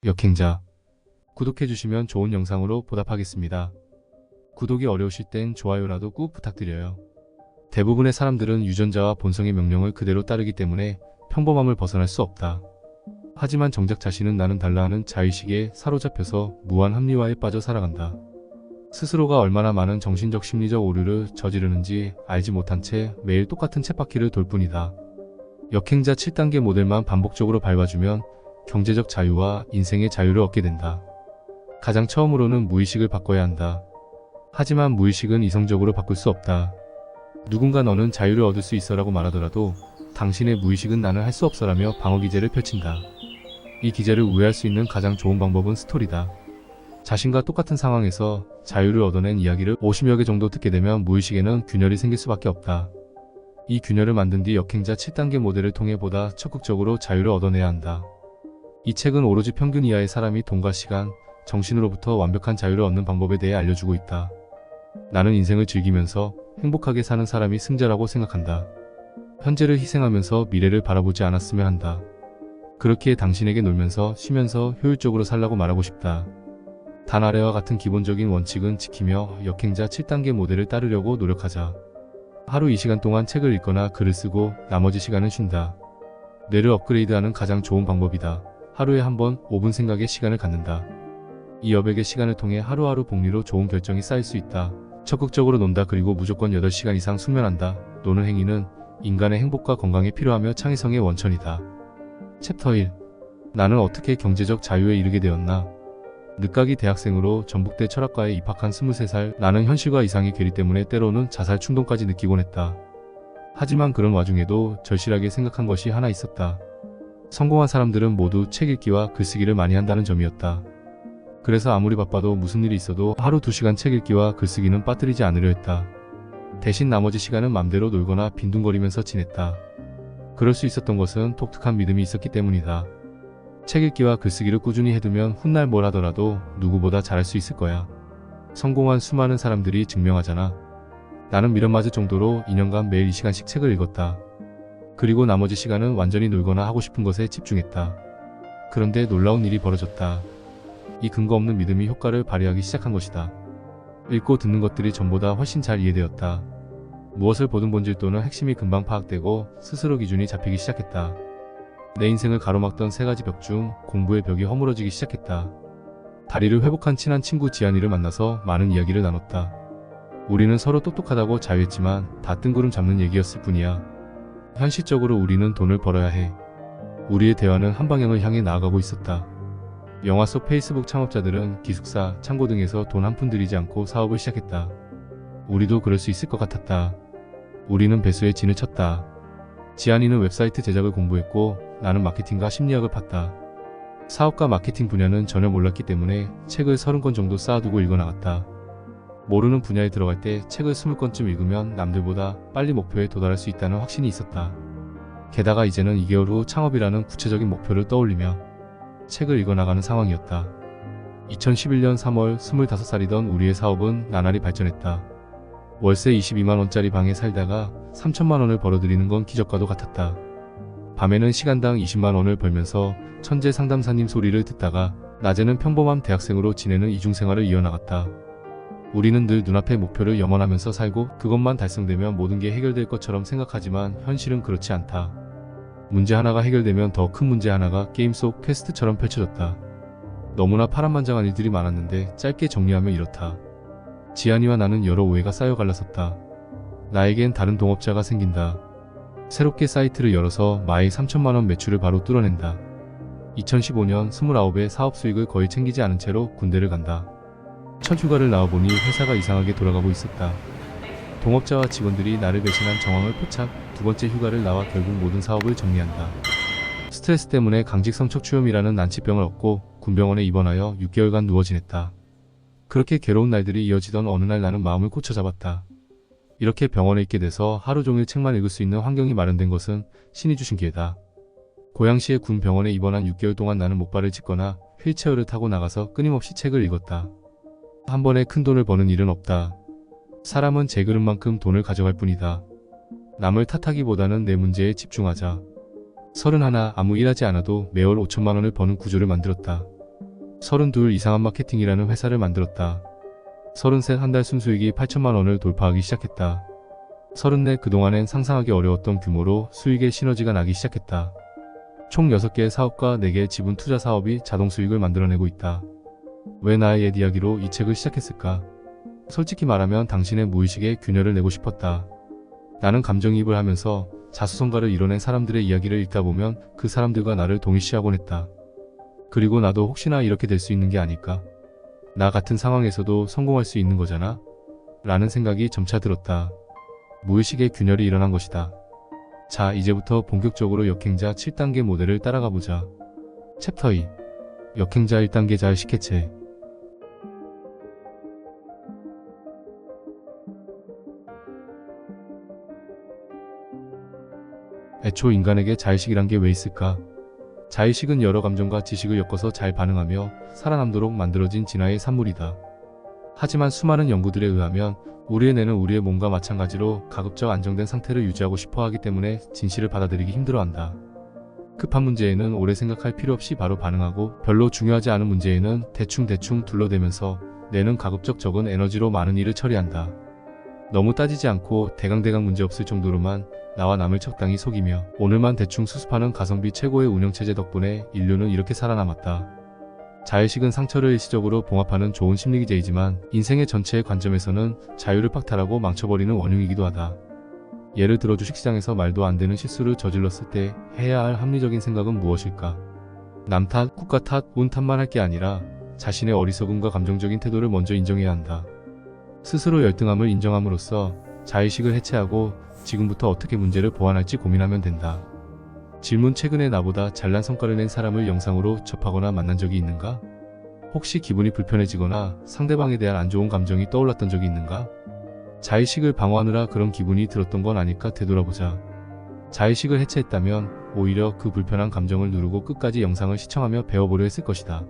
역행자. 구독해주시면 좋은 영상으로 보답하겠습니다. 구독이 어려우실 땐 좋아요라도 꾹 부탁드려요. 대부분의 사람들은 유전자와 본성의 명령을 그대로 따르기 때문에 평범함을 벗어날 수 없다. 하지만 정작 자신은 나는 달라 하는 자의식에 사로잡혀서 무한 합리화에 빠져 살아간다. 스스로가 얼마나 많은 정신적 심리적 오류를 저지르는지 알지 못한 채 매일 똑같은 쳇바퀴를 돌 뿐이다. 역행자 7단계 모델만 반복적으로 밟아주면 경제적 자유와 인생의 자유를 얻게 된다. 가장 처음으로는 무의식을 바꿔야 한다. 하지만 무의식은 이성적으로 바꿀 수 없다. 누군가 너는 자유를 얻을 수 있어라고 말하더라도 당신의 무의식은 나는 할 수 없어라며 방어 기제를 펼친다. 이 기제를 우회할 수 있는 가장 좋은 방법은 스토리다. 자신과 똑같은 상황에서 자유를 얻어낸 이야기를 50여 개 정도 듣게 되면 무의식에는 균열이 생길 수밖에 없다. 이 균열을 만든 뒤 역행자 7단계 모델을 통해 보다 적극적으로 자유를 얻어내야 한다. 이 책은 오로지 평균 이하의 사람이 돈과 시간, 정신으로부터 완벽한 자유를 얻는 방법에 대해 알려주고 있다. 나는 인생을 즐기면서 행복하게 사는 사람이 승자라고 생각한다. 현재를 희생하면서 미래를 바라보지 않았으면 한다. 그렇기에 당신에게 놀면서 쉬면서 효율적으로 살라고 말하고 싶다. 단 아래와 같은 기본적인 원칙은 지키며 역행자 7단계 모델을 따르려고 노력하자. 하루 2시간 동안 책을 읽거나 글을 쓰고 나머지 시간은 쉰다. 뇌를 업그레이드하는 가장 좋은 방법이다. 하루에 한 번 5분 생각의 시간을 갖는다. 이 여백의 시간을 통해 하루하루 복리로 좋은 결정이 쌓일 수 있다. 적극적으로 논다. 그리고 무조건 8시간 이상 숙면한다. 노는 행위는 인간의 행복과 건강에 필요하며 창의성의 원천이다. 챕터 1. 나는 어떻게 경제적 자유에 이르게 되었나? 늦가기 대학생으로 전북대 철학과에 입학한 23살. 나는 현실과 이상의 괴리 때문에 때로는 자살 충동까지 느끼곤 했다. 하지만 그런 와중에도 절실하게 생각한 것이 하나 있었다. 성공한 사람들은 모두 책 읽기와 글쓰기를 많이 한다는 점이었다. 그래서 아무리 바빠도 무슨 일이 있어도 하루 2시간 책 읽기와 글쓰기는 빠뜨리지 않으려 했다. 대신 나머지 시간은 맘대로 놀거나 빈둥거리면서 지냈다. 그럴 수 있었던 것은 독특한 믿음이 있었기 때문이다. 책 읽기와 글쓰기를 꾸준히 해두면 훗날 뭘 하더라도 누구보다 잘할 수 있을 거야. 성공한 수많은 사람들이 증명하잖아. 나는 미련 맞을 정도로 2년간 매일 2시간씩 책을 읽었다. 그리고 나머지 시간은 완전히 놀거나 하고 싶은 것에 집중했다. 그런데 놀라운 일이 벌어졌다. 이 근거 없는 믿음이 효과를 발휘하기 시작한 것이다. 읽고 듣는 것들이 전보다 훨씬 잘 이해되었다. 무엇을 보든 본질 또는 핵심이 금방 파악되고 스스로 기준이 잡히기 시작했다. 내 인생을 가로막던 3가지 벽 중 공부의 벽이 허물어지기 시작했다. 다리를 회복한 친한 친구 지한이를 만나서 많은 이야기를 나눴다. 우리는 서로 똑똑하다고 자유했지만 다 뜬구름 잡는 얘기였을 뿐이야. 현실적으로 우리는 돈을 벌어야 해. 우리의 대화는 한 방향을 향해 나아가고 있었다. 영화 속 페이스북 창업자들은 기숙사, 창고 등에서 돈 한 푼 들이지 않고 사업을 시작했다. 우리도 그럴 수 있을 것 같았다. 우리는 배수의 진을 쳤다. 지한이는 웹사이트 제작을 공부했고 나는 마케팅과 심리학을 팠다. 사업과 마케팅 분야는 전혀 몰랐기 때문에 책을 30권 정도 쌓아두고 읽어나갔다. 모르는 분야에 들어갈 때 책을 20권쯤 읽으면 남들보다 빨리 목표에 도달할 수 있다는 확신이 있었다. 게다가 이제는 2개월 후 창업이라는 구체적인 목표를 떠올리며 책을 읽어나가는 상황이었다. 2011년 3월 25살이던 우리의 사업은 나날이 발전했다. 월세 22만원짜리 방에 살다가 3천만원을 벌어들이는 건 기적과도 같았다. 밤에는 시간당 20만원을 벌면서 천재 상담사님 소리를 듣다가 낮에는 평범한 대학생으로 지내는 이중생활을 이어나갔다. 우리는 늘 눈앞의 목표를 염원하면서 살고 그것만 달성되면 모든 게 해결될 것처럼 생각하지만 현실은 그렇지 않다. 문제 하나가 해결되면 더 큰 문제 하나가 게임 속 퀘스트처럼 펼쳐졌다. 너무나 파란만장한 일들이 많았는데 짧게 정리하면 이렇다. 지한이와 나는 여러 오해가 쌓여 갈라섰다. 나에겐 다른 동업자가 생긴다. 새롭게 사이트를 열어서 마이 3천만원 매출을 바로 뚫어낸다. 2015년 29의 사업 수익을 거의 챙기지 않은 채로 군대를 간다. 첫 휴가를 나와보니 회사가 이상하게 돌아가고 있었다. 동업자와 직원들이 나를 배신한 정황을 포착. 2번째 휴가를 나와 결국 모든 사업을 정리한다. 스트레스 때문에 강직 성척추염이라는 난치병을 얻고 군병원에 입원하여 6개월간 누워 지냈다. 그렇게 괴로운 날들이 이어지던 어느 날 나는 마음을 고쳐 잡았다. 이렇게 병원에 있게 돼서 하루 종일 책만 읽을 수 있는 환경이 마련된 것은 신이 주신 기회다. 고양시의 군 병원에 입원한 6개월 동안 나는 목발을 짚거나 휠체어를 타고 나가서 끊임없이 책을 읽었다. 한 번에 큰 돈을 버는 일은 없다. 사람은 제 그릇만큼 돈을 가져갈 뿐이다. 남을 탓하기보다는 내 문제에 집중하자. 31 아무 일하지 않아도 매월 5천만원을 버는 구조를 만들었다. 32 이상한 마케팅이라는 회사를 만들었다. 33 한 달 순수익이 8천만 원을 돌파하기 시작했다. 34 그동안엔 상상하기 어려웠던 규모로 수익의 시너지가 나기 시작했다. 총 6개의 사업과 4개의 지분 투자 사업이 자동 수익을 만들어내고 있다. 왜 나의 옛 이야기로 이 책을 시작했을까? 솔직히 말하면 당신의 무의식에 균열을 내고 싶었다. 나는 감정이입을 하면서 자수성가를 이뤄낸 사람들의 이야기를 읽다 보면 그 사람들과 나를 동일시하곤 했다. 그리고 나도 혹시나 이렇게 될 수 있는 게 아닐까? 나 같은 상황에서도 성공할 수 있는 거잖아? 라는 생각이 점차 들었다. 무의식의 균열이 일어난 것이다. 자, 이제부터 본격적으로 역행자 7단계 모델을 따라가 보자. 챕터 2. 역행자 1단계 자의식 해체. 애초 인간에게 자의식이란 게 왜 있을까? 자의식은 여러 감정과 지식을 엮어서 잘 반응하며 살아남도록 만들어진 진화의 산물이다. 하지만 수많은 연구들에 의하면 우리의 뇌는 우리의 몸과 마찬가지로 가급적 안정된 상태를 유지하고 싶어 하기 때문에 진실을 받아들이기 힘들어한다. 급한 문제에는 오래 생각할 필요 없이 바로 반응하고 별로 중요하지 않은 문제에는 대충 둘러대면서 뇌는 가급적 적은 에너지로 많은 일을 처리한다. 너무 따지지 않고 대강대강 문제없을 정도로만 나와 남을 적당히 속이며 오늘만 대충 수습하는 가성비 최고의 운영체제 덕분에 인류는 이렇게 살아남았다. 자의식은 상처를 일시적으로 봉합하는 좋은 심리기제이지만 인생의 전체의 관점에서는 자유를 박탈하고 망쳐버리는 원흉이기도 하다. 예를 들어 주식시장에서 말도 안 되는 실수를 저질렀을 때 해야 할 합리적인 생각은 무엇일까? 남 탓, 국가 탓, 운 탓만 할 게 아니라 자신의 어리석음과 감정적인 태도를 먼저 인정해야 한다. 스스로 열등함을 인정함으로써 자의식을 해체하고 지금부터 어떻게 문제를 보완할지 고민하면 된다. 질문: 최근에 나보다 잘난 성과를 낸 사람을 영상으로 접하거나 만난 적이 있는가? 혹시 기분이 불편해지거나 상대방에 대한 안 좋은 감정이 떠올랐던 적이 있는가? 자의식을 방어하느라 그런 기분이 들었던 건 아닐까 되돌아보자. 자의식을 해체했다면 오히려 그 불편한 감정을 누르고 끝까지 영상을 시청하며 배워보려 했을 것이다.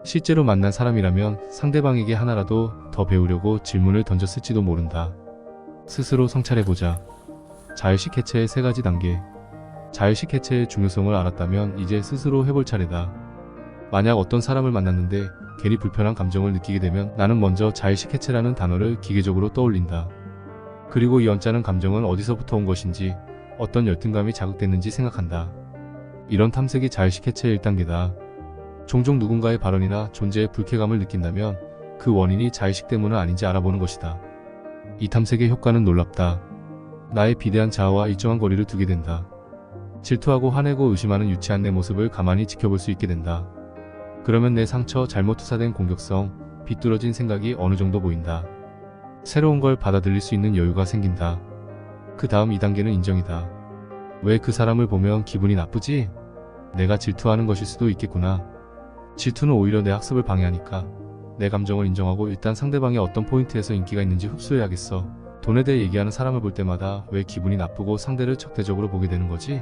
실제로 만난 사람이라면 상대방에게 하나라도 더 배우려고 질문을 던졌을지도 모른다. 스스로 성찰해보자. 자의식 해체의 3가지 단계. 자의식 해체의 중요성을 알았다면 이제 스스로 해볼 차례다. 만약 어떤 사람을 만났는데 괜히 불편한 감정을 느끼게 되면 나는 먼저 자의식 해체라는 단어를 기계적으로 떠올린다. 그리고 이 언짢은 감정은 어디서부터 온 것인지, 어떤 열등감이 자극됐는지 생각한다. 이런 탐색이 자의식 해체의 1단계다. 종종 누군가의 발언이나 존재에 불쾌감을 느낀다면 그 원인이 자의식 때문은 아닌지 알아보는 것이다. 이 탐색의 효과는 놀랍다. 나의 비대한 자아와 일정한 거리를 두게 된다. 질투하고 화내고 의심하는 유치한 내 모습을 가만히 지켜볼 수 있게 된다. 그러면 내 상처, 잘못 투사된 공격성, 비뚤어진 생각이 어느 정도 보인다. 새로운 걸 받아들일 수 있는 여유가 생긴다. 그 다음 2단계는 인정이다. 왜 그 사람을 보면 기분이 나쁘지? 내가 질투하는 것일 수도 있겠구나. 질투는 오히려 내 학습을 방해하니까 내 감정을 인정하고 일단 상대방의 어떤 포인트에서 인기가 있는지 흡수해야겠어. 돈에 대해 얘기하는 사람을 볼 때마다 왜 기분이 나쁘고 상대를 적대적으로 보게 되는 거지?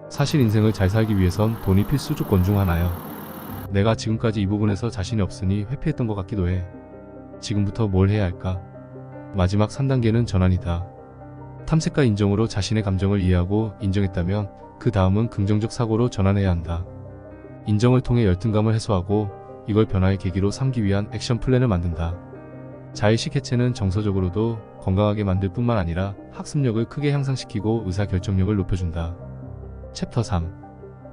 사실 인생을 잘 살기 위해선 돈이 필수 조건 중 하나야. 내가 지금까지 이 부분에서 자신이 없으니 회피했던 것 같기도 해. 지금부터 뭘 해야 할까? 마지막 3단계는 전환이다. 탐색과 인정으로 자신의 감정을 이해하고 인정했다면 그 다음은 긍정적 사고로 전환해야 한다. 인정을 통해 열등감을 해소하고 이걸 변화의 계기로 삼기 위한 액션 플랜을 만든다. 자의식 해체는 정서적으로도 건강하게 만들 뿐만 아니라 학습력을 크게 향상시키고 의사결정력을 높여준다. 챕터 3.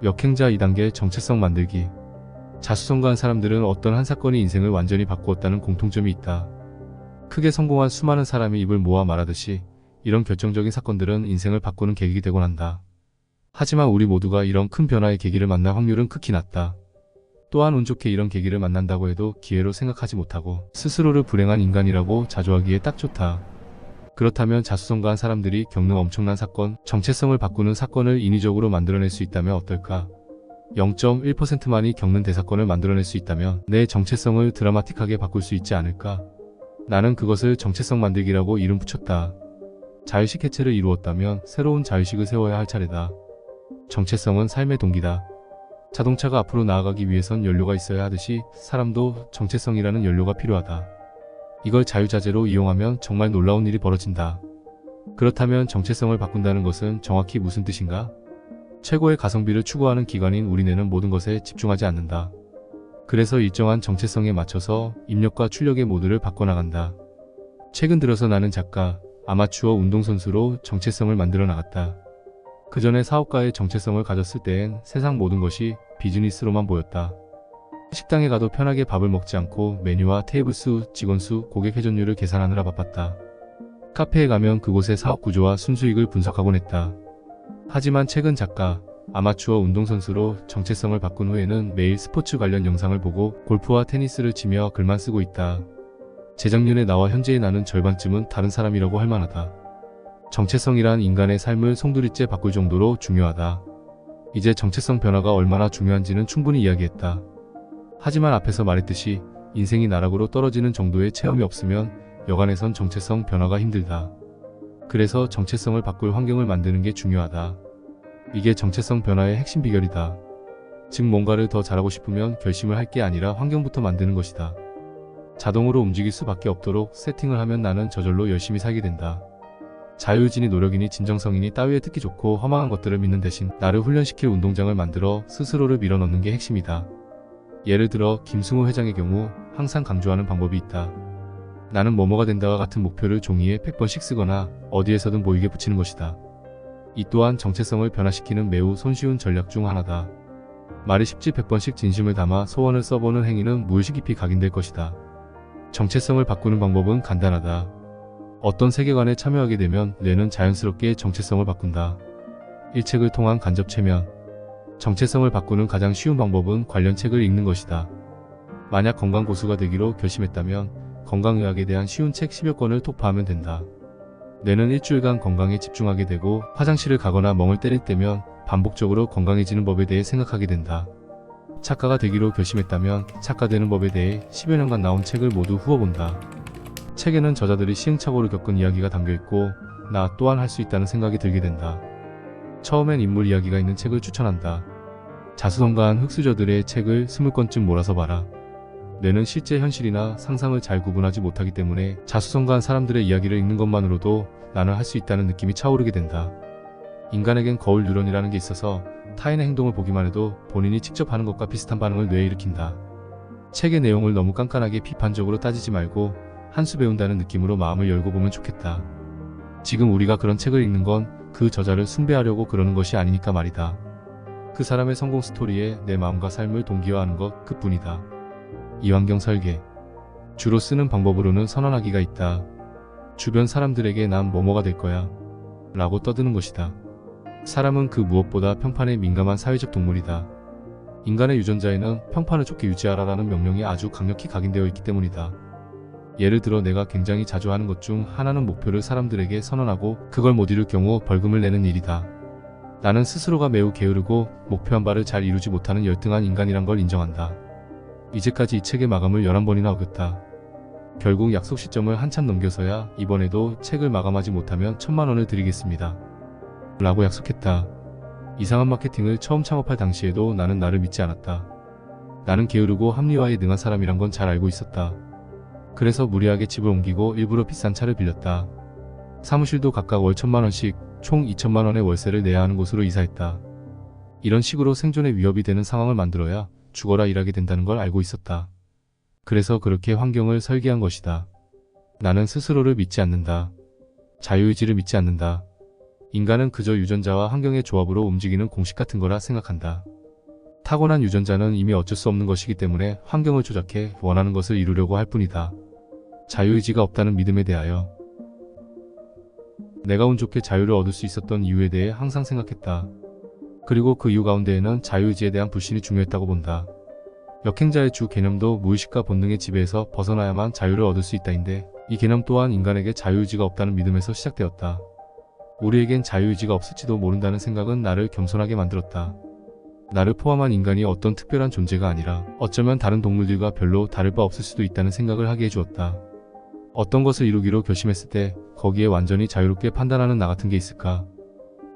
역행자 2단계 정체성 만들기. 자수성가한 사람들은 어떤 한 사건이 인생을 완전히 바꾸었다는 공통점이 있다. 크게 성공한 수많은 사람이 입을 모아 말하듯이 이런 결정적인 사건들은 인생을 바꾸는 계기가 되곤 한다. 하지만 우리 모두가 이런 큰 변화의 계기를 만날 확률은 극히 낮다. 또한 운 좋게 이런 계기를 만난다고 해도 기회로 생각하지 못하고 스스로를 불행한 인간이라고 자조하기에 딱 좋다. 그렇다면 자수성가한 사람들이 겪는 엄청난 사건, 정체성을 바꾸는 사건을 인위적으로 만들어낼 수 있다면 어떨까? 0.1%만이 겪는 대사건을 만들어낼 수 있다면 내 정체성을 드라마틱하게 바꿀 수 있지 않을까? 나는 그것을 정체성 만들기라고 이름 붙였다. 자의식 해체를 이루었다면 새로운 자의식을 세워야 할 차례다. 정체성은 삶의 동기다. 자동차가 앞으로 나아가기 위해선 연료가 있어야 하듯이 사람도 정체성이라는 연료가 필요하다. 이걸 자유자재로 이용하면 정말 놀라운 일이 벌어진다. 그렇다면 정체성을 바꾼다는 것은 정확히 무슨 뜻인가? 최고의 가성비를 추구하는 기관인 우리 뇌는 모든 것에 집중하지 않는다. 그래서 일정한 정체성에 맞춰서 입력과 출력의 모드를 바꿔나간다. 최근 들어서 나는 작가, 아마추어 운동선수로 정체성을 만들어 나갔다. 그 전에 사업가의 정체성을 가졌을 때엔 세상 모든 것이 비즈니스로만 보였다. 식당에 가도 편하게 밥을 먹지 않고 메뉴와 테이블 수, 직원 수, 고객 회전율을 계산하느라 바빴다. 카페에 가면 그곳의 사업 구조와 순수익을 분석하곤 했다. 하지만 최근 작가, 아마추어 운동선수로 정체성을 바꾼 후에는 매일 스포츠 관련 영상을 보고 골프와 테니스를 치며 글만 쓰고 있다. 재작년에 나와 현재의 나는 절반쯤은 다른 사람이라고 할 만하다. 정체성이란 인간의 삶을 송두리째 바꿀 정도로 중요하다. 이제 정체성 변화가 얼마나 중요한지는 충분히 이야기했다. 하지만 앞에서 말했듯이 인생이 나락으로 떨어지는 정도의 체험이 없으면 여간에선 정체성 변화가 힘들다. 그래서 정체성을 바꿀 환경을 만드는 게 중요하다. 이게 정체성 변화의 핵심 비결이다. 즉 뭔가를 더 잘하고 싶으면 결심을 할 게 아니라 환경부터 만드는 것이다. 자동으로 움직일 수밖에 없도록 세팅을 하면 나는 저절로 열심히 살게 된다. 자유의지니 노력이니 진정성이니 따위에 듣기 좋고 허망한 것들을 믿는 대신 나를 훈련시킬 운동장을 만들어 스스로를 밀어넣는 게 핵심이다. 예를 들어 김승호 회장의 경우 항상 강조하는 방법이 있다. 나는 뭐뭐가 된다와 같은 목표를 종이에 100번씩 쓰거나 어디에서든 보이게 붙이는 것이다. 이 또한 정체성을 변화시키는 매우 손쉬운 전략 중 하나다. 말이 쉽지 100번씩 진심을 담아 소원을 써보는 행위는 무의식 깊이 각인될 것이다. 정체성을 바꾸는 방법은 간단하다. 어떤 세계관에 참여하게 되면 뇌는 자연스럽게 정체성을 바꾼다. 일책을 통한 간접 체면. 정체성을 바꾸는 가장 쉬운 방법은 관련 책을 읽는 것이다. 만약 건강고수가 되기로 결심했다면 건강의학에 대한 쉬운 책 10여 권을 독파하면 된다. 뇌는 일주일간 건강에 집중하게 되고 화장실을 가거나 멍을 때릴 때면 반복적으로 건강해지는 법에 대해 생각하게 된다. 작가가 되기로 결심했다면 작가되는 법에 대해 10여 년간 나온 책을 모두 후어본다. 책에는 저자들이 시행착오를 겪은 이야기가 담겨있고 나 또한 할 수 있다는 생각이 들게 된다. 처음엔 인물 이야기가 있는 책을 추천한다. 자수성가한 흑수저들의 책을 20권쯤 몰아서 봐라. 뇌는 실제 현실이나 상상을 잘 구분하지 못하기 때문에 자수성가한 사람들의 이야기를 읽는 것만으로도 나는 할 수 있다는 느낌이 차오르게 된다. 인간에겐 거울 뉴런이라는 게 있어서 타인의 행동을 보기만 해도 본인이 직접 하는 것과 비슷한 반응을 뇌에 일으킨다. 책의 내용을 너무 깐깐하게 비판적으로 따지지 말고 한 수 배운다는 느낌으로 마음을 열고 보면 좋겠다. 지금 우리가 그런 책을 읽는 건 그 저자를 숭배하려고 그러는 것이 아니니까 말이다. 그 사람의 성공 스토리에 내 마음과 삶을 동기화하는 것 그뿐이다. 이완경 설계. 주로 쓰는 방법으로는 선언하기가 있다. 주변 사람들에게 난 뭐뭐가 될 거야 라고 떠드는 것이다. 사람은 그 무엇보다 평판에 민감한 사회적 동물이다. 인간의 유전자에는 평판을 좋게 유지하라 라는 명령이 아주 강력히 각인되어 있기 때문이다. 예를 들어 내가 굉장히 자주 하는 것 중 하나는 목표를 사람들에게 선언하고 그걸 못 이룰 경우 벌금을 내는 일이다. 나는 스스로가 매우 게으르고 목표한 바를 잘 이루지 못하는 열등한 인간이란 걸 인정한다. 이제까지 이 책의 마감을 11번이나 어겼다. 결국 약속 시점을 한참 넘겨서야 이번에도 책을 마감하지 못하면 1000만 원을 드리겠습니다 라고 약속했다. 이상한 마케팅을 처음 창업할 당시에도 나는 나를 믿지 않았다. 나는 게으르고 합리화에 능한 사람이란 건 잘 알고 있었다. 그래서 무리하게 집을 옮기고 일부러 비싼 차를 빌렸다. 사무실도 각각 월 1000만 원씩 총 2000만 원의 월세를 내야 하는 곳으로 이사했다. 이런 식으로 생존에 위협이 되는 상황을 만들어야 죽어라 일하게 된다는 걸 알고 있었다. 그래서 그렇게 환경을 설계한 것이다. 나는 스스로를 믿지 않는다. 자유의지를 믿지 않는다. 인간은 그저 유전자와 환경의 조합으로 움직이는 공식 같은 거라 생각한다. 타고난 유전자는 이미 어쩔 수 없는 것이기 때문에 환경을 조작해 원하는 것을 이루려고 할 뿐이다. 자유의지가 없다는 믿음에 대하여. 내가 운 좋게 자유를 얻을 수 있었던 이유에 대해 항상 생각했다. 그리고 그 이유 가운데에는 자유의지에 대한 불신이 중요했다고 본다. 역행자의 주 개념도 무의식과 본능의 지배에서 벗어나야만 자유를 얻을 수 있다인데 이 개념 또한 인간에게 자유의지가 없다는 믿음에서 시작되었다. 우리에겐 자유의지가 없을지도 모른다는 생각은 나를 겸손하게 만들었다. 나를 포함한 인간이 어떤 특별한 존재가 아니라 어쩌면 다른 동물들과 별로 다를 바 없을 수도 있다는 생각을 하게 해주었다. 어떤 것을 이루기로 결심했을 때 거기에 완전히 자유롭게 판단하는 나 같은 게 있을까?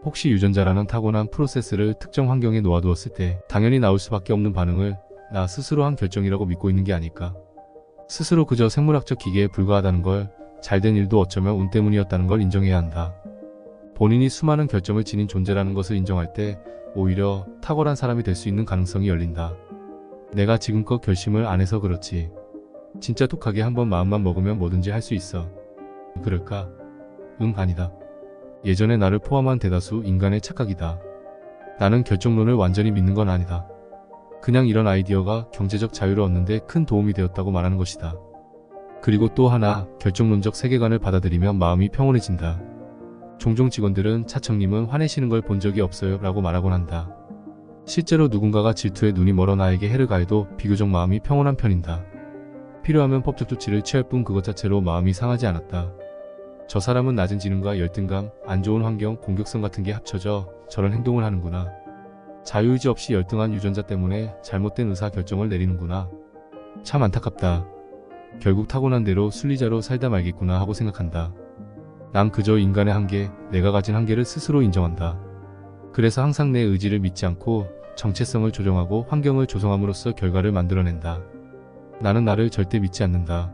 혹시 유전자라는 타고난 프로세스를 특정 환경에 놓아두었을 때 당연히 나올 수밖에 없는 반응을 나 스스로 한 결정이라고 믿고 있는 게 아닐까? 스스로 그저 생물학적 기계에 불과하다는 걸, 잘된 일도 어쩌면 운 때문이었다는 걸 인정해야 한다. 본인이 수많은 결점을 지닌 존재라는 것을 인정할 때 오히려 탁월한 사람이 될 수 있는 가능성이 열린다. 내가 지금껏 결심을 안 해서 그렇지. 진짜 독하게 한번 마음만 먹으면 뭐든지 할 수 있어. 그럴까? 응, 아니다. 예전에 나를 포함한 대다수 인간의 착각이다. 나는 결정론을 완전히 믿는 건 아니다. 그냥 이런 아이디어가 경제적 자유를 얻는데 큰 도움이 되었다고 말하는 것이다. 그리고 또 하나, 결정론적 세계관을 받아들이면 마음이 평온해진다. 종종 직원들은 차청님은 화내시는 걸 본 적이 없어요 라고 말하곤 한다. 실제로 누군가가 질투에 눈이 멀어 나에게 해를 가해도 비교적 마음이 평온한 편이다. 필요하면 법적 조치를 취할 뿐 그것 자체로 마음이 상하지 않았다. 저 사람은 낮은 지능과 열등감, 안 좋은 환경, 공격성 같은 게 합쳐져 저런 행동을 하는구나. 자유의지 없이 열등한 유전자 때문에 잘못된 의사결정을 내리는구나. 참 안타깝다. 결국 타고난 대로 순리자로 살다 말겠구나 하고 생각한다. 난 그저 인간의 한계, 내가 가진 한계를 스스로 인정한다. 그래서 항상 내 의지를 믿지 않고 정체성을 조정하고 환경을 조성함으로써 결과를 만들어낸다. 나는 나를 절대 믿지 않는다.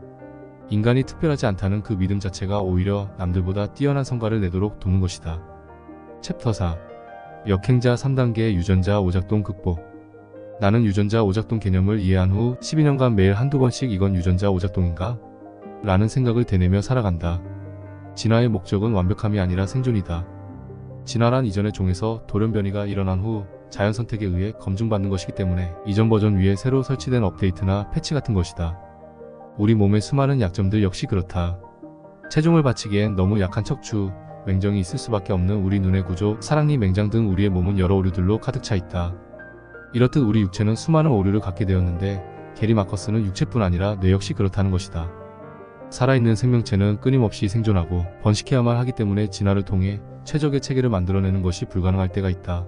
인간이 특별하지 않다는 그 믿음 자체가 오히려 남들보다 뛰어난 성과를 내도록 돕는 것이다. 챕터 4. 역행자 3단계 유전자 오작동 극복. 나는 유전자 오작동 개념을 이해한 후 12년간 매일 한두 번씩 이건 유전자 오작동인가? 라는 생각을 되뇌며 살아간다. 진화의 목적은 완벽함이 아니라 생존이다. 진화란 이전의 종에서 돌연변이가 일어난 후 자연 선택에 의해 검증받는 것이기 때문에 이전 버전 위에 새로 설치된 업데이트나 패치 같은 것이다. 우리 몸의 수많은 약점들 역시 그렇다. 체중을 받치기엔 너무 약한 척추, 맹정이 있을 수밖에 없는 우리 눈의 구조, 사랑니, 맹장 등 우리의 몸은 여러 오류들로 가득 차 있다. 이렇듯 우리 육체는 수많은 오류를 갖게 되었는데 게리 마커스는 육체뿐 아니라 뇌 역시 그렇다는 것이다. 살아있는 생명체는 끊임없이 생존하고 번식해야만 하기 때문에 진화를 통해 최적의 체계를 만들어내는 것이 불가능할 때가 있다.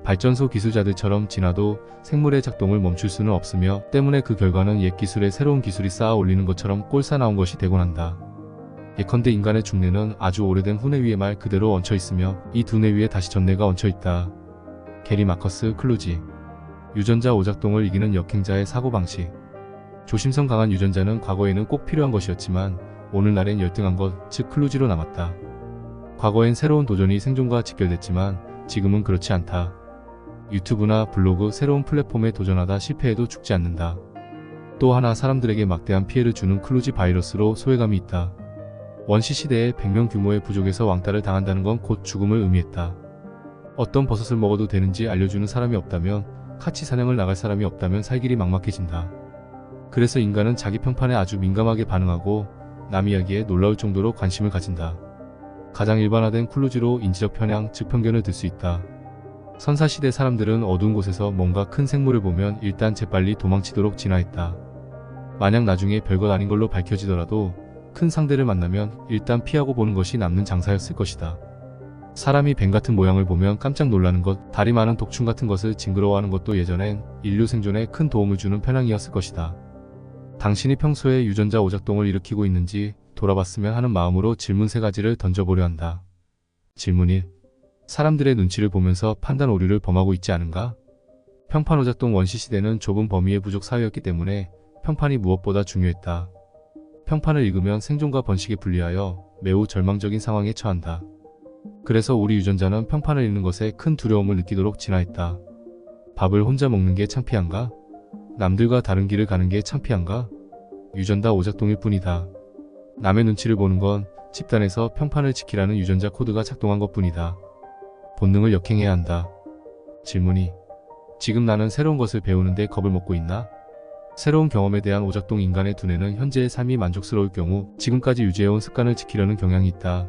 발전소 기술자들처럼 진화도 생물의 작동을 멈출 수는 없으며 때문에 그 결과는 옛 기술에 새로운 기술이 쌓아 올리는 것처럼 꼴싸 나온 것이 되곤 한다. 예컨대 인간의 중뇌는 아주 오래된 후뇌 위에 말 그대로 얹혀 있으며 이 두뇌 위에 다시 전뇌가 얹혀 있다. 게리 마커스 클루지. 유전자 오작동을 이기는 역행자의 사고방식. 조심성 강한 유전자는 과거에는 꼭 필요한 것이었지만 오늘날엔 열등한 것, 즉 클루지로 남았다. 과거엔 새로운 도전이 생존과 직결됐지만 지금은 그렇지 않다. 유튜브나 블로그, 새로운 플랫폼에 도전하다 실패해도 죽지 않는다. 또 하나, 사람들에게 막대한 피해를 주는 클루지 바이러스로 소외감이 있다. 원시 시대에 100명 규모의 부족에서 왕따를 당한다는 건 곧 죽음을 의미했다. 어떤 버섯을 먹어도 되는지 알려주는 사람이 없다면, 같이 사냥을 나갈 사람이 없다면 살 길이 막막해진다. 그래서 인간은 자기 평판에 아주 민감하게 반응하고 남 이야기에 놀라울 정도로 관심을 가진다. 가장 일반화된 클루지로 인지적 편향, 즉 편견을 들 수 있다. 선사시대 사람들은 어두운 곳에서 뭔가 큰 생물을 보면 일단 재빨리 도망치도록 진화했다. 만약 나중에 별것 아닌 걸로 밝혀지더라도 큰 상대를 만나면 일단 피하고 보는 것이 남는 장사였을 것이다. 사람이 뱀 같은 모양을 보면 깜짝 놀라는 것, 다리 많은 독충 같은 것을 징그러워하는 것도 예전엔 인류 생존에 큰 도움을 주는 편향이었을 것이다. 당신이 평소에 유전자 오작동을 일으키고 있는지 돌아봤으면 하는 마음으로 질문 3가지를 던져보려 한다. 질문 1. 사람들의 눈치를 보면서 판단 오류를 범하고 있지 않은가? 평판 오작동 원시 시대는 좁은 범위의 부족 사회였기 때문에 평판이 무엇보다 중요했다. 평판을 읽으면 생존과 번식에 불리하여 매우 절망적인 상황에 처한다. 그래서 우리 유전자는 평판을 읽는 것에 큰 두려움을 느끼도록 진화했다. 밥을 혼자 먹는 게 창피한가? 남들과 다른 길을 가는 게 창피한가? 유전자 오작동일 뿐이다. 남의 눈치를 보는 건 집단에서 평판을 지키라는 유전자 코드가 작동한 것뿐이다. 본능을 역행해야 한다. 질문 2. 지금 나는 새로운 것을 배우는데 겁을 먹고 있나? 새로운 경험에 대한 오작동. 인간의 두뇌는 현재의 삶이 만족스러울 경우 지금까지 유지해온 습관을 지키려는 경향이 있다.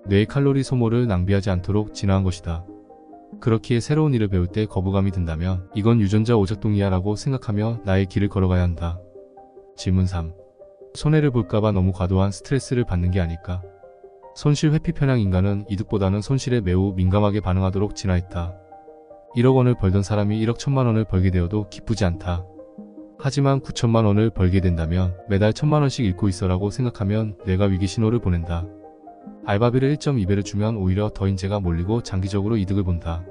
뇌의 칼로리 소모를 낭비하지 않도록 진화한 것이다. 그렇기에 새로운 일을 배울 때 거부감이 든다면 이건 유전자 오작동이야 라고 생각하며 나의 길을 걸어가야 한다. 질문 3. 손해를 볼까봐 너무 과도한 스트레스를 받는 게 아닐까? 손실 회피 편향. 인간은 이득보다는 손실에 매우 민감하게 반응하도록 진화했다. 1억 원을 벌던 사람이 1억 1천만 원을 벌게 되어도 기쁘지 않다. 하지만 9천만 원을 벌게 된다면 매달 1천만 원씩 잃고 있어라고 생각하면 뇌가 위기 신호를 보낸다. 알바비를 1.2배를 주면 오히려 더 인재가 몰리고 장기적으로 이득을 본다.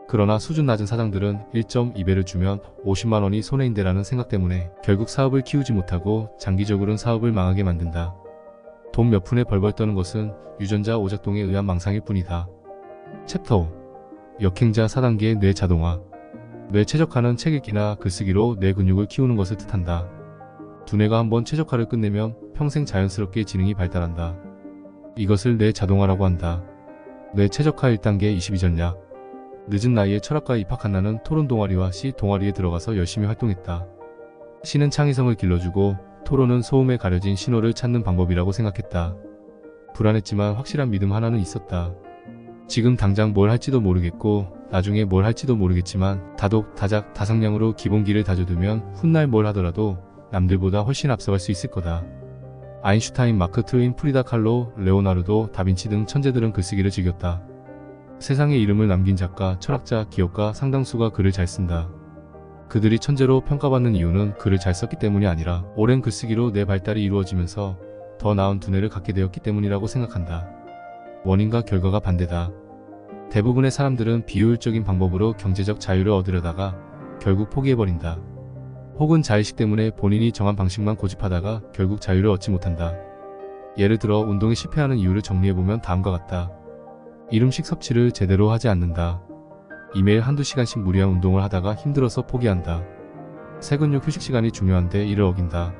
그러나 수준 낮은 사장들은 1.2배를 주면 50만 원이 손해인데라는 생각 때문에 결국 사업을 키우지 못하고 장기적으로는 사업을 망하게 만든다. 돈 몇 푼에 벌벌 떠는 것은 유전자 오작동에 의한 망상일 뿐이다. 챕터 5. 역행자 4단계 뇌 자동화. 뇌 최적화는 책 읽기나 글쓰기로 뇌 근육을 키우는 것을 뜻한다. 두뇌가 한번 최적화를 끝내면 평생 자연스럽게 지능이 발달한다. 이것을 뇌 자동화라고 한다. 뇌 최적화 1단계 22전략. 늦은 나이에 철학과에 입학한 나는 토론 동아리와 시 동아리에 들어가서 열심히 활동했다. 시는 창의성을 길러주고 토론은 소음에 가려진 신호를 찾는 방법이라고 생각했다. 불안했지만 확실한 믿음 하나는 있었다. 지금 당장 뭘 할지도 모르겠고 나중에 뭘 할지도 모르겠지만 다독, 다작, 다성량으로 기본기를 다져두면 훗날 뭘 하더라도 남들보다 훨씬 앞서갈 수 있을 거다. 아인슈타인, 마크 트웨인, 프리다 칼로, 레오나르도, 다빈치 등 천재들은 글쓰기를 즐겼다. 세상에 이름을 남긴 작가, 철학자, 기업가 상당수가 글을 잘 쓴다. 그들이 천재로 평가받는 이유는 글을 잘 썼기 때문이 아니라 오랜 글쓰기로 내 발달이 이루어지면서 더 나은 두뇌를 갖게 되었기 때문이라고 생각한다. 원인과 결과가 반대다. 대부분의 사람들은 비효율적인 방법으로 경제적 자유를 얻으려다가 결국 포기해버린다. 혹은 자의식 때문에 본인이 정한 방식만 고집하다가 결국 자유를 얻지 못한다. 예를 들어 운동에 실패하는 이유를 정리해보면 다음과 같다. 이름식 섭취를 제대로 하지 않는다. 이매일 한두 시간씩 무리한 운동을 하다가 힘들어서 포기한다. 세근육 휴식 시간이 중요한데 이를 어긴다.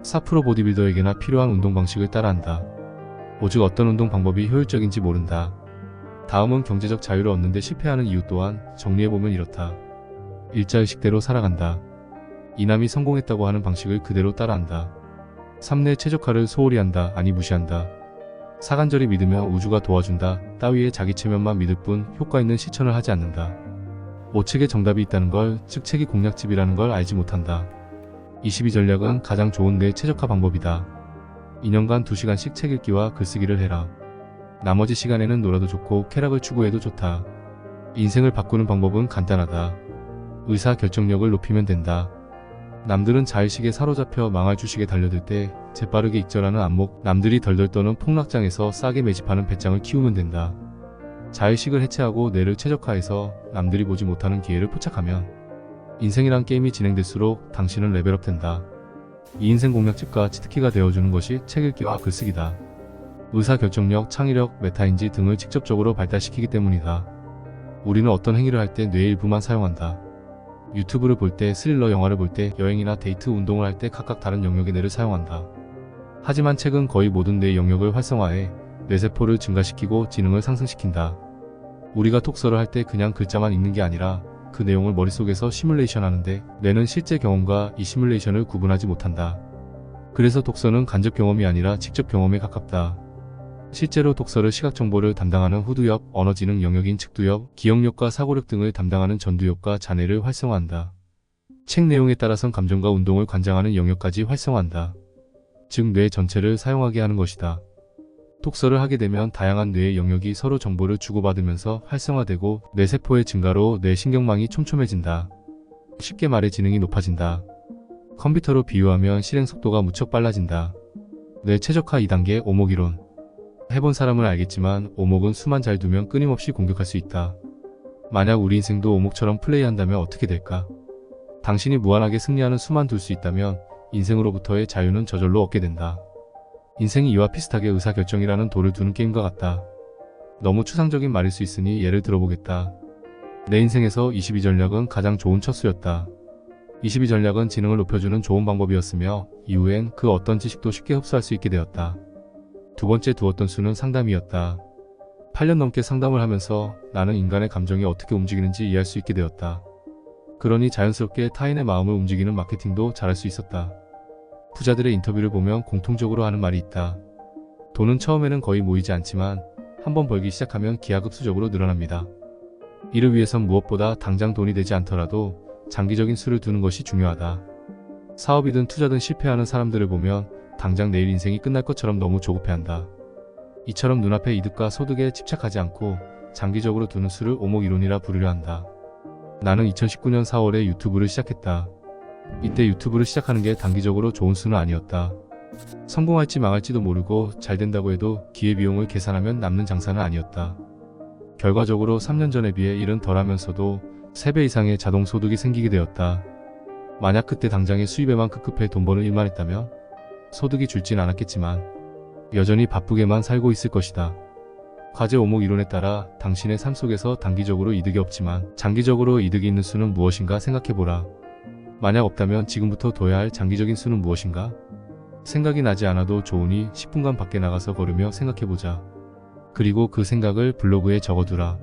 4% 보디빌더에게나 필요한 운동 방식을 따라한다. 오직 어떤 운동 방법이 효율적인지 모른다. 다음은 경제적 자유를 얻는데 실패하는 이유 또한 정리해보면 이렇다. 일자의식대로 살아간다. 이남이 성공했다고 하는 방식을 그대로 따라한다. 삶 내 최적화를 소홀히 한다, 아니 무시한다. 사간절히 믿으면 우주가 도와준다 따위의 자기 체면만 믿을 뿐 효과 있는 실천을 하지 않는다. 오책에 정답이 있다는 걸, 즉 책이 공략집이라는 걸 알지 못한다. 22전략은 가장 좋은 뇌 최적화 방법이다. 2년간 2시간씩 책 읽기와 글쓰기를 해라. 나머지 시간에는 놀아도 좋고 쾌락을 추구해도 좋다. 인생을 바꾸는 방법은 간단하다. 의사 결정력을 높이면 된다. 남들은 자의식에 사로잡혀 망할 주식에 달려들 때 재빠르게 익절하는 안목, 남들이 덜덜 떠는 폭락장에서 싸게 매집하는 배짱을 키우면 된다. 자의식을 해체하고 뇌를 최적화해서 남들이 보지 못하는 기회를 포착하면 인생이란 게임이 진행될수록 당신은 레벨업 된다. 이 인생 공략집과 치트키가 되어주는 것이 책 읽기와 글쓰기다. 의사결정력, 창의력, 메타인지 등을 직접적으로 발달시키기 때문이다. 우리는 어떤 행위를 할 때 뇌의 일부만 사용한다. 유튜브를 볼 때, 스릴러 영화를 볼 때, 여행이나 데이트, 운동을 할 때 각각 다른 영역의 뇌를 사용한다. 하지만 책은 거의 모든 뇌의 영역을 활성화해 뇌세포를 증가시키고 지능을 상승시킨다. 우리가 독서를 할 때 그냥 글자만 읽는 게 아니라 그 내용을 머릿속에서 시뮬레이션 하는데 뇌는 실제 경험과 이 시뮬레이션을 구분하지 못한다. 그래서 독서는 간접 경험이 아니라 직접 경험에 가깝다. 실제로 독서를 시각 정보를 담당하는 후두엽, 언어지능 영역인 측두엽, 기억력과 사고력 등을 담당하는 전두엽과 자뇌를 활성화한다. 책 내용에 따라선 감정과 운동을 관장하는 영역까지 활성화한다. 즉 뇌 전체를 사용하게 하는 것이다. 독서를 하게 되면 다양한 뇌의 영역이 서로 정보를 주고받으면서 활성화되고 뇌세포의 증가로 뇌 신경망이 촘촘해진다. 쉽게 말해 지능이 높아진다. 컴퓨터로 비유하면 실행 속도가 무척 빨라진다. 뇌 최적화 2단계 오목이론. 해본 사람은 알겠지만 오목은 수만 잘 두면 끊임없이 공격할 수 있다. 만약 우리 인생도 오목처럼 플레이한다면 어떻게 될까? 당신이 무한하게 승리하는 수만 둘 수 있다면 인생으로부터의 자유는 저절로 얻게 된다. 인생이 이와 비슷하게 의사결정이라는 돌을 두는 게임과 같다. 너무 추상적인 말일 수 있으니 예를 들어보겠다. 내 인생에서 22전략은 가장 좋은 첫 수였다. 22전략은 지능을 높여주는 좋은 방법이었으며 이후엔 그 어떤 지식도 쉽게 흡수할 수 있게 되었다. 두 번째 두었던 수는 상담이었다. 8년 넘게 상담을 하면서 나는 인간의 감정이 어떻게 움직이는지 이해할 수 있게 되었다. 그러니 자연스럽게 타인의 마음을 움직이는 마케팅도 잘할 수 있었다. 부자들의 인터뷰를 보면 공통적으로 하는 말이 있다. 돈은 처음에는 거의 모이지 않지만 한번 벌기 시작하면 기하급수적으로 늘어납니다. 이를 위해선 무엇보다 당장 돈이 되지 않더라도 장기적인 수를 두는 것이 중요하다. 사업이든 투자든 실패하는 사람들을 보면 당장 내일 인생이 끝날 것처럼 너무 조급해한다. 이처럼 눈앞의 이득과 소득에 집착하지 않고 장기적으로 두는 수를 오목이론이라 부르려 한다. 나는 2019년 4월에 유튜브를 시작했다. 이때 유튜브를 시작하는 게 단기적으로 좋은 수는 아니었다. 성공할지 망할지도 모르고 잘 된다고 해도 기회비용을 계산하면 남는 장사는 아니었다. 결과적으로 3년 전에 비해 일은 덜하면서도 3배 이상의 자동소득이 생기게 되었다. 만약 그때 당장의 수입에만 급급해 돈 버는 일만 했다면 소득이 줄진 않았겠지만 여전히 바쁘게만 살고 있을 것이다. 과제 오목 이론에 따라 당신의 삶 속에서 단기적으로 이득이 없지만 장기적으로 이득이 있는 수는 무엇인가 생각해보라. 만약 없다면 지금부터 둬야 할 장기적인 수는 무엇인가? 생각이 나지 않아도 좋으니 10분간 밖에 나가서 걸으며 생각해보자. 그리고 그 생각을 블로그에 적어두라.